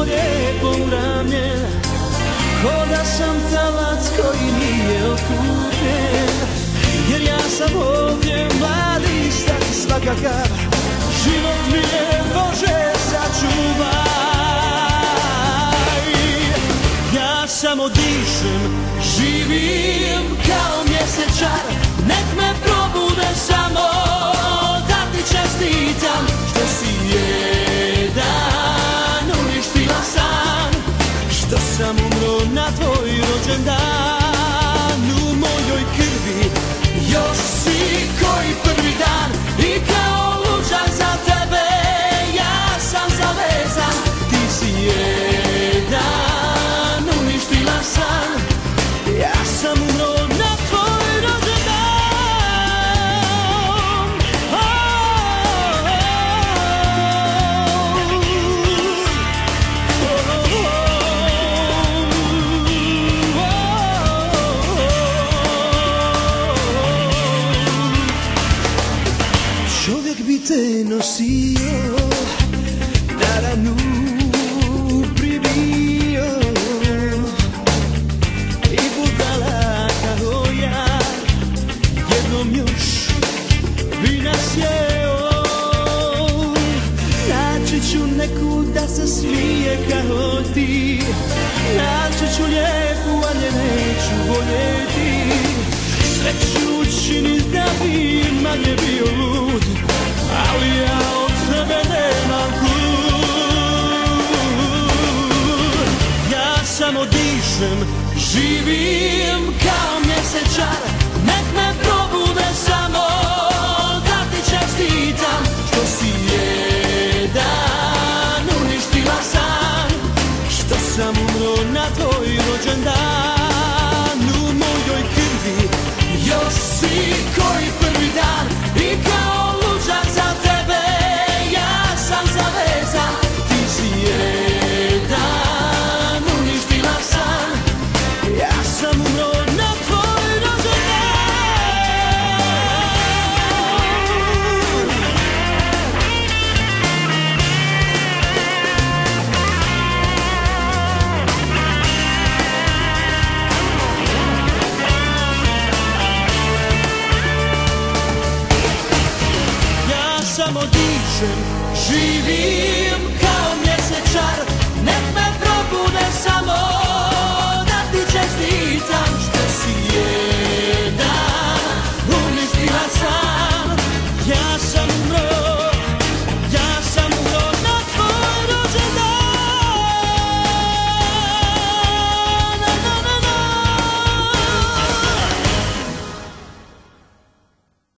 lijepo uramljen, ko da sam talac koji nije otkupljen. Jer ja sam ovdje mladi, star i svakakav, život mi je Bože sačuvaj. Ja samo dišem, živim kao mjesečar, nek me probude samo da ti čestitam što si jedan uništila san, što sam umro na tvoj rođendan. U mojoj krvi još si koji prvi dan i kao luđak za tebe ja sam zavezan. Ti si jedan uništila san, ja sam umro na tvoj rođendan. Čovjek bi te nosio, na ranu pribio, i budala kao ja jednom još bi nas jeo. Naći ću neku da se smije kao ti, naći ću lijepu, ali je neću voljeti. Sve ću učinit da bi manje bio lud, ali ja od sebe nemam kud. Ja samo dišem, živim kao mjesečar, nek me probude samo da ti čestitam što si jedan uništila san, što sam umro na tvoj rođendan. U mojoj krvi još si koji prvi dan i kao luđak za tebe ja sam zavezan. Ti si jedan uništila san, ja sam umro na tvoj rođendan. Ja samo dišem, živim kao mjesečar, nek me probude samo